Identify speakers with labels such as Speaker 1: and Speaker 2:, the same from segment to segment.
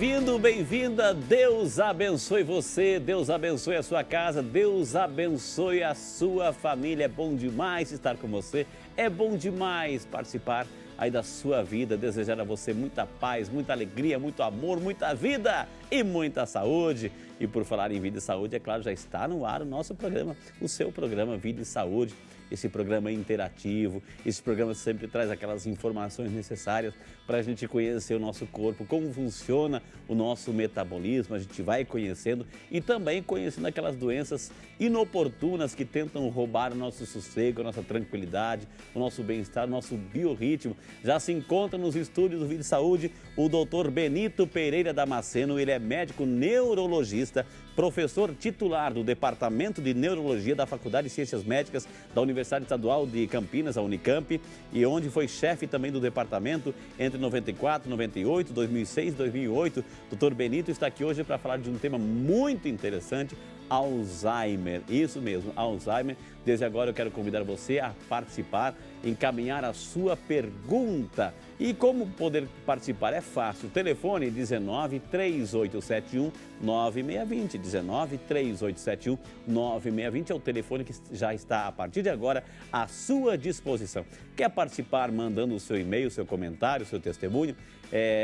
Speaker 1: bem-vindo, bem-vinda. Deus abençoe você, Deus abençoe a sua casa, Deus abençoe a sua família. É bom demais estar com você, é bom demais participar aí da sua vida. Desejar a você muita paz, muita alegria, muito amor, muita vida e muita saúde. E por falar em vida e saúde, é claro, já está no ar o nosso programa, o seu programa Vida e Saúde. Esse programa é interativo, esse programa sempre traz aquelas informações necessárias para a gente conhecer o nosso corpo, como funciona o nosso metabolismo, a gente vai conhecendo e também conhecendo aquelas doenças inoportunas que tentam roubar o nosso sossego, a nossa tranquilidade, o nosso bem-estar, o nosso biorritmo. Já se encontra nos estúdios do Vida e Saúde o Dr. Benito Pereira Damasceno, ele é médico neurologista, professor titular do Departamento de Neurologia da Faculdade de Ciências Médicas da Universidade Estadual de Campinas, a Unicamp, e onde foi chefe também do departamento entre 94, 98, 2006 e 2008. Dr. Benito está aqui hoje para falar de um tema muito interessante, Alzheimer. Isso mesmo, Alzheimer. Desde agora eu quero convidar você a participar, encaminhar a sua pergunta. E como poder participar? É fácil. Telefone 19 3871 9620. 19 3871 9620 é o telefone que já está a partir de agora à sua disposição. Quer participar mandando o seu e-mail, seu comentário, seu testemunho?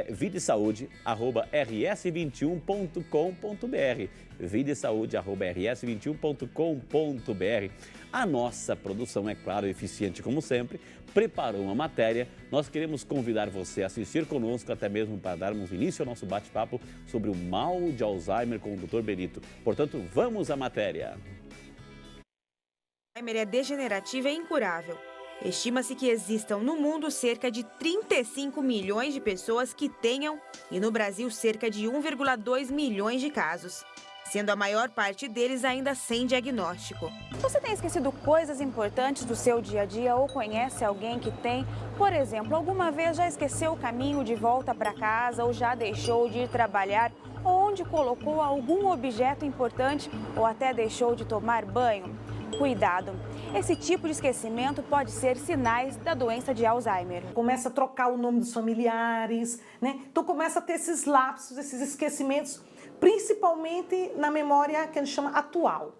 Speaker 1: videsaude@rs21.com.br. videsaude@rs21.com.br. A nossa produção, é claro, eficiente como sempre, preparou uma matéria. Nós queremos convidar você a assistir conosco, até mesmo para darmos início ao nosso bate-papo sobre o mal de Alzheimer com o Dr. Benito. Portanto, vamos à matéria.
Speaker 2: Alzheimer é degenerativo e incurável. Estima-se que existam no mundo cerca de 35 milhões de pessoas que tenham e no Brasil cerca de 1,2 milhões de casos, sendo a maior parte deles ainda sem diagnóstico.
Speaker 3: Você tem esquecido coisas importantes do seu dia a dia ou conhece alguém que tem? Por exemplo, alguma vez já esqueceu o caminho de volta para casa ou já deixou de ir trabalhar ou onde colocou algum objeto importante ou até deixou de tomar banho? Cuidado! Esse tipo de esquecimento pode ser sinais da doença de Alzheimer.
Speaker 4: Começa a trocar o nome dos familiares, né? Então começa a ter esses lapsos, esses esquecimentos, principalmente na memória que a gente chama atual,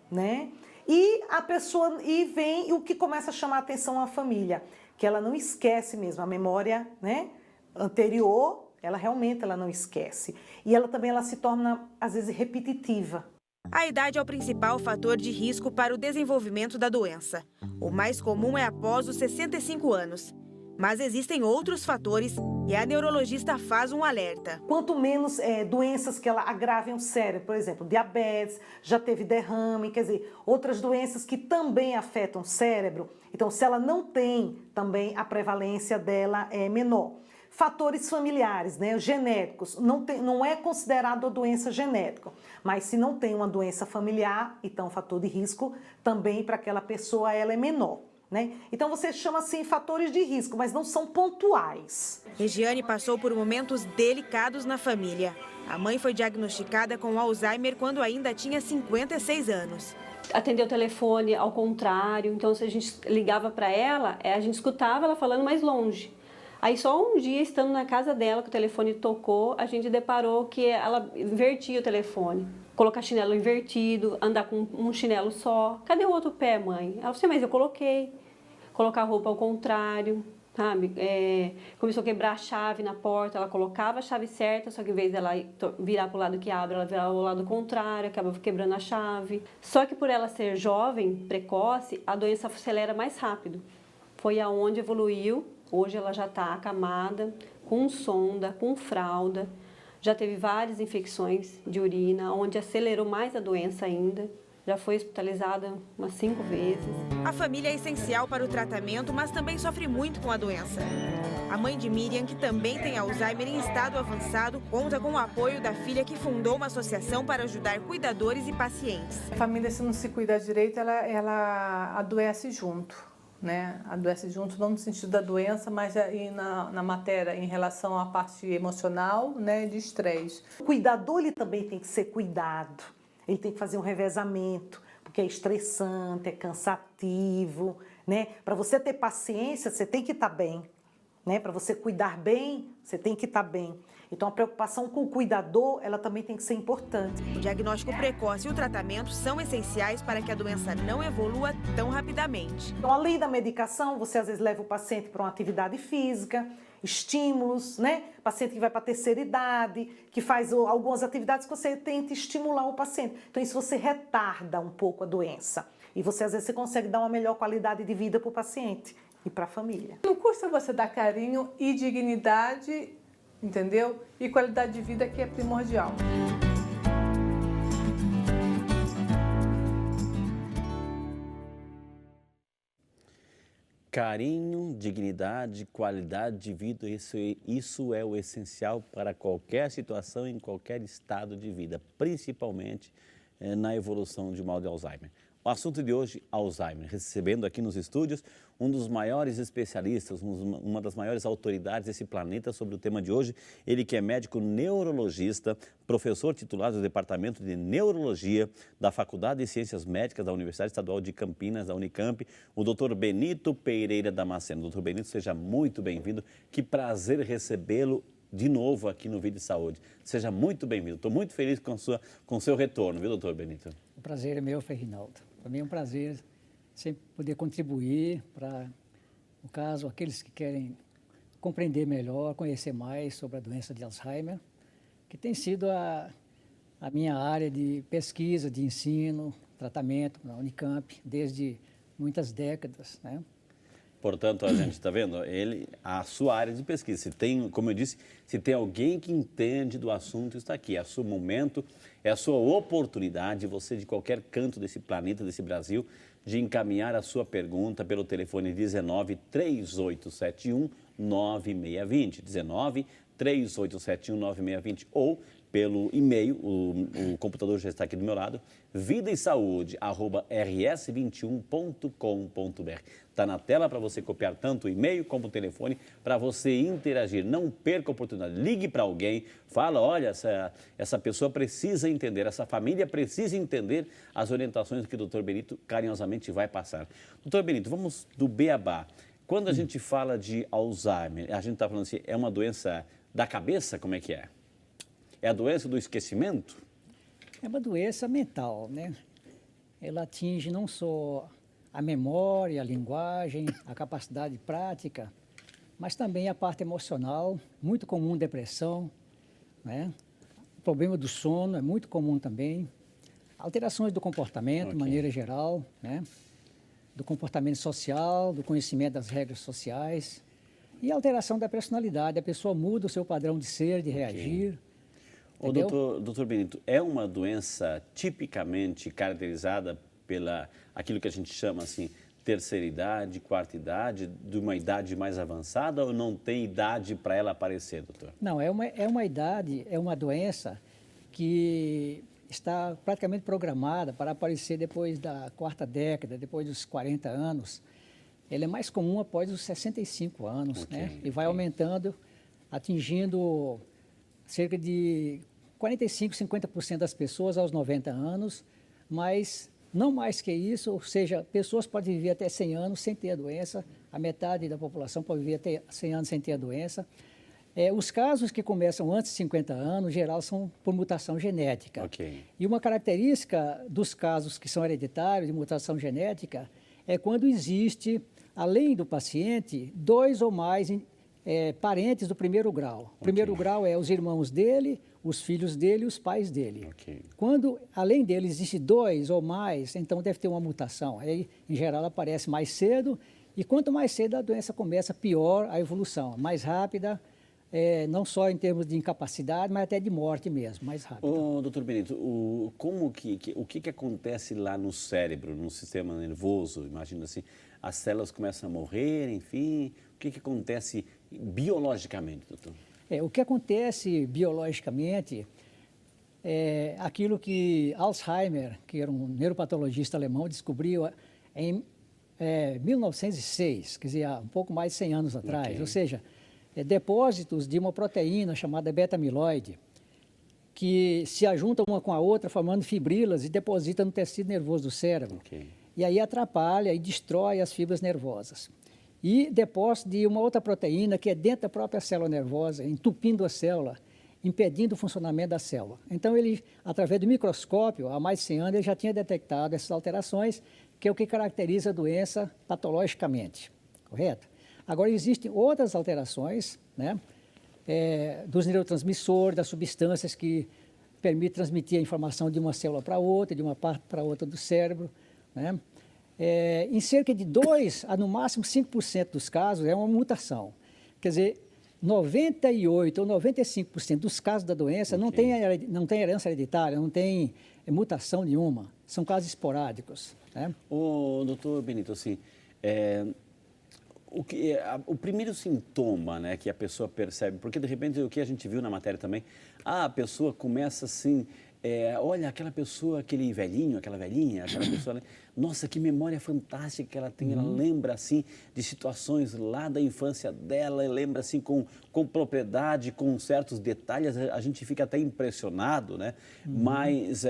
Speaker 4: né? E a pessoa, e vem o que começa a chamar a atenção à família, que ela não esquece mesmo, a memória, né, anterior, ela realmente não esquece. E ela também se torna, às vezes, repetitiva.
Speaker 2: A idade é o principal fator de risco para o desenvolvimento da doença. O mais comum é após os 65 anos. Mas existem outros fatores e a neurologista faz um alerta.
Speaker 4: Quanto menos doenças que ela agravem o cérebro, por exemplo, diabetes, já teve derrame, quer dizer, outras doenças que também afetam o cérebro. Então, se ela não tem, também a prevalência dela é menor. Fatores familiares, né, genéticos, não é considerado a doença genética, mas se não tem uma doença familiar, então o fator de risco também para aquela pessoa ela é menor. Né? Então você chama assim fatores de risco, mas não são pontuais.
Speaker 2: Regiane passou por momentos delicados na família. A mãe foi diagnosticada com Alzheimer quando ainda tinha 56 anos.
Speaker 5: Atendeu o telefone ao contrário, então se a gente ligava para ela, a gente escutava ela falando mais longe. Aí só um dia, estando na casa dela, que o telefone tocou, a gente deparou que ela invertia o telefone. Colocar chinelo invertido, andar com um chinelo só. Cadê o outro pé, mãe? Ela disse, mas eu coloquei. Colocar a roupa ao contrário, sabe? Começou a quebrar a chave na porta, ela colocava a chave certa, só que em vez dela virar para o lado que abre, ela virava ao lado contrário, acabava quebrando a chave. Só que por ela ser jovem, precoce, a doença acelera mais rápido. Foi aonde evoluiu, hoje ela já está acamada, com sonda, com fralda, já teve várias infecções de urina, onde acelerou mais a doença ainda. Já foi hospitalizada umas 5 vezes.
Speaker 2: A família é essencial para o tratamento, mas também sofre muito com a doença. A mãe de Miriam, que também tem Alzheimer em estado avançado, conta com o apoio da filha que fundou uma associação para ajudar cuidadores e pacientes.
Speaker 6: A família, se não se cuidar direito, ela adoece junto, né? Adoece junto, não no sentido da doença, mas aí na matéria em relação à parte emocional, né, de estresse.
Speaker 4: O cuidador ele também tem que ser cuidado. Ele tem que fazer um revezamento, porque é estressante, é cansativo, né? Para você ter paciência, você tem que estar bem, né? Para você cuidar bem, você tem que estar bem. Então, a preocupação com o cuidador, ela também tem que ser importante.
Speaker 2: O diagnóstico precoce e o tratamento são essenciais para que a doença não evolua tão rapidamente.
Speaker 4: Então, além da medicação, você às vezes leva o paciente para uma atividade física, estímulos, né? Paciente que vai para a terceira idade, que faz algumas atividades que você tenta estimular o paciente. Então, isso você retarda um pouco a doença. E você, às vezes, você consegue dar uma melhor qualidade de vida para o paciente e para a família.
Speaker 6: Não custa você dar carinho e dignidade, entendeu? E qualidade de vida que é primordial.
Speaker 1: Carinho, dignidade, qualidade de vida, isso é o essencial para qualquer situação, em qualquer estado de vida, principalmente na evolução de mal de Alzheimer. O assunto de hoje, Alzheimer, recebendo aqui nos estúdios um dos maiores especialistas, uma das maiores autoridades desse planeta sobre o tema de hoje, ele que é médico neurologista, professor titular do Departamento de Neurologia da Faculdade de Ciências Médicas da Universidade Estadual de Campinas, da Unicamp, o Dr. Benito Pereira Damasceno. Dr. Benito, seja muito bem-vindo, que prazer recebê-lo de novo aqui no Vida e Saúde. Seja muito bem-vindo, estou muito feliz com o seu retorno, viu, doutor Benito?
Speaker 7: O prazer é meu, Ferdinaldo. Para mim é um prazer sempre poder contribuir para, no caso, aqueles que querem compreender melhor, conhecer mais sobre a doença de Alzheimer, que tem sido a minha área de pesquisa, de ensino, tratamento na Unicamp, desde muitas décadas, né?
Speaker 1: Portanto, a gente está vendo, a sua área de pesquisa, se tem, como eu disse, se tem alguém que entende do assunto, está aqui. É o seu momento, é a sua oportunidade, você de qualquer canto desse planeta, desse Brasil, de encaminhar a sua pergunta pelo telefone 19 3871 9620, 19 3871 9620 ou pelo e-mail, o computador já está aqui do meu lado, vidaesaude@rs21.com.br. Está na tela para você copiar tanto o e-mail como o telefone para você interagir. Não perca a oportunidade, ligue para alguém, fala, olha, essa pessoa precisa entender, essa família precisa entender as orientações que o Dr. Benito carinhosamente vai passar. Dr. Benito, vamos do beabá. Quando a gente fala de Alzheimer, a gente está falando assim, é uma doença da cabeça, como é que é? É a doença do esquecimento?
Speaker 7: É uma doença mental, né? Ela atinge não só a memória, a linguagem, a capacidade prática, mas também a parte emocional, muito comum depressão, né? O problema do sono é muito comum também. Alterações do comportamento, de maneira geral, né? Do comportamento social, do conhecimento das regras sociais e a alteração da personalidade. A pessoa muda o seu padrão de ser, de reagir.
Speaker 1: O doutor Benito, é uma doença tipicamente caracterizada pela aquilo que a gente chama assim, terceira idade, quarta idade, de uma idade mais avançada ou não tem idade para ela aparecer, doutor?
Speaker 7: Não, é uma idade, é uma doença que está praticamente programada para aparecer depois da quarta década, depois dos 40 anos. Ela é mais comum após os 65 anos, né? E vai aumentando, atingindo cerca de 45, 50% das pessoas aos 90 anos, mas não mais que isso, ou seja, pessoas podem viver até 100 anos sem ter a doença, a metade da população pode viver até 100 anos sem ter a doença. Os casos que começam antes de 50 anos, em geral, são por mutação genética. E uma característica dos casos que são hereditários, de mutação genética, é quando existe, além do paciente, 2 ou mais parentes do primeiro grau. O primeiro grau é os irmãos dele, os filhos dele e os pais dele. Quando, além dele, existe 2 ou mais, então deve ter uma mutação. Aí, em geral, ela aparece mais cedo e quanto mais cedo a doença começa, pior a evolução. Mais rápida, não só em termos de incapacidade, mas até de morte mesmo, mais rápida.
Speaker 1: Doutor Benito, o que acontece lá no cérebro, no sistema nervoso? Imagina assim, as células começam a morrer, enfim, o que acontece biologicamente, doutor?
Speaker 7: O que acontece biologicamente é aquilo que Alzheimer, que era um neuropatologista alemão, descobriu em 1906, quer dizer, há um pouco mais de 100 anos atrás. Ou seja, depósitos de uma proteína chamada beta-amiloide, que se ajuntam uma com a outra, formando fibrilas e depositam no tecido nervoso do cérebro. E aí atrapalha e destrói as fibras nervosas. E depósito de uma outra proteína que é dentro da própria célula nervosa, entupindo a célula. impedindo o funcionamento da célula. Então, ele, através do microscópio, há mais de 100 anos, ele já tinha detectado essas alterações, que é o que caracteriza a doença patologicamente, correto? Agora, existem outras alterações, né, dos neurotransmissores, das substâncias que permitem transmitir a informação de uma célula para outra, de uma parte para outra do cérebro, né? Em cerca de 2% a no máximo 5% dos casos é uma mutação. Quer dizer, 98% ou 95% dos casos da doença não tem herança hereditária, não tem mutação nenhuma, são casos esporádicos, né?
Speaker 1: O doutor Benito, assim, o primeiro sintoma, né, que a pessoa percebe, porque de repente o que a gente viu na matéria também, a pessoa começa assim, olha aquela pessoa, aquele velhinho, aquela velhinha, aquela pessoa, né? Nossa, que memória fantástica que ela tem, ela lembra assim de situações lá da infância dela, lembra assim com propriedade, com certos detalhes, a gente fica até impressionado, né? Mas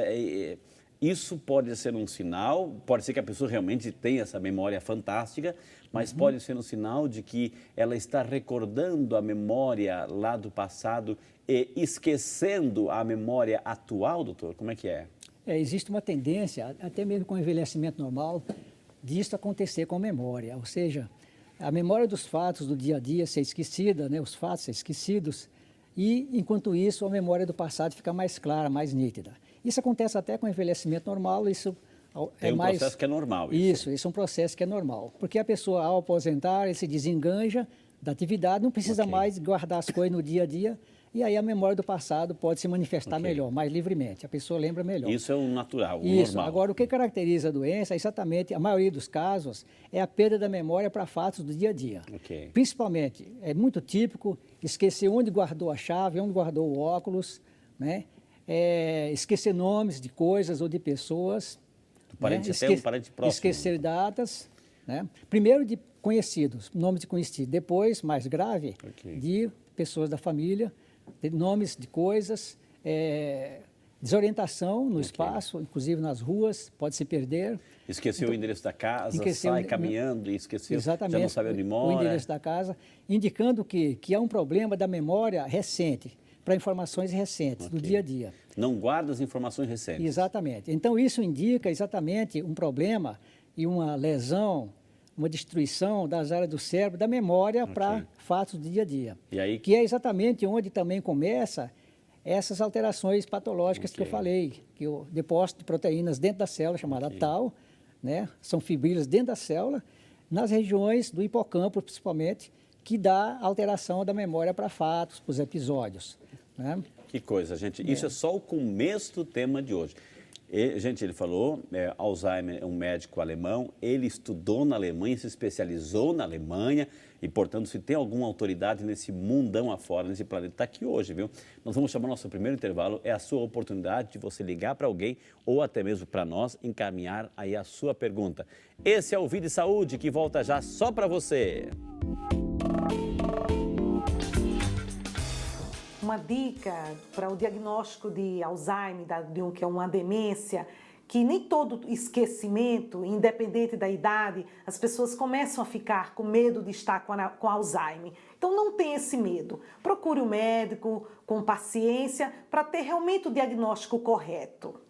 Speaker 1: isso pode ser um sinal, pode ser que a pessoa realmente tenha essa memória fantástica, mas pode ser um sinal de que ela está recordando a memória lá do passado e esquecendo a memória atual, doutor? Como é que é?
Speaker 7: Existe uma tendência, até mesmo com o envelhecimento normal, disso acontecer com a memória. Ou seja, a memória dos fatos do dia a dia ser esquecida, né, os fatos ser esquecidos, e, enquanto isso, a memória do passado fica mais clara, mais nítida. Isso acontece até com o envelhecimento normal, isso
Speaker 1: Tem um processo que é normal.
Speaker 7: Isso é um processo que é normal. Porque a pessoa, ao aposentar, ele se desenganja da atividade, não precisa mais guardar as coisas no dia a dia, e aí a memória do passado pode se manifestar melhor, mais livremente. A pessoa lembra melhor.
Speaker 1: Isso é o natural, o
Speaker 7: Isso.
Speaker 1: normal.
Speaker 7: Agora, o que caracteriza a doença, exatamente, a maioria dos casos, é a perda da memória para fatos do dia a dia. Principalmente, é muito típico esquecer onde guardou a chave, onde guardou o óculos, né? Esquecer nomes de coisas ou de pessoas.
Speaker 1: Parente, né? Até um parente próximo.
Speaker 7: Esquecer datas, né? Primeiro de conhecidos, nomes de conhecidos. Depois, mais grave, de pessoas da família, de nomes de coisas, desorientação no espaço, inclusive nas ruas, pode se perder.
Speaker 1: Esqueceu o endereço da casa, sai caminhando e esqueceu,
Speaker 7: exatamente,
Speaker 1: já não sabe onde mora.
Speaker 7: O endereço da casa, indicando que há um problema da memória recente, para informações recentes, do dia a dia.
Speaker 1: Não guarda as informações recentes.
Speaker 7: Exatamente. Então, isso indica exatamente um problema e uma lesão, uma destruição das áreas do cérebro, da memória para fatos do dia a dia.
Speaker 1: E aí...
Speaker 7: Que é exatamente onde também começa essas alterações patológicas que eu falei, que o depósito de proteínas dentro da célula, chamada tau, né? São fibrilas dentro da célula, nas regiões do hipocampo, principalmente, que dá alteração da memória para fatos, para os episódios, né?
Speaker 1: Que coisa, gente. Isso é só o começo do tema de hoje. Gente, ele falou, Alzheimer é um médico alemão, ele estudou na Alemanha, se especializou na Alemanha e, portanto, se tem alguma autoridade nesse mundão afora, nesse planeta, está aqui hoje, viu? Nós vamos chamar nosso primeiro intervalo, é a sua oportunidade de você ligar para alguém ou até mesmo para nós, encaminhar aí a sua pergunta. Esse é o Vida e Saúde, que volta já só para você.
Speaker 4: Uma dica para o diagnóstico de Alzheimer, que é uma demência, que nem todo esquecimento, independente da idade, as pessoas começam a ficar com medo de estar com Alzheimer. Então não tenha esse medo. Procure o médico com paciência para ter realmente o diagnóstico correto.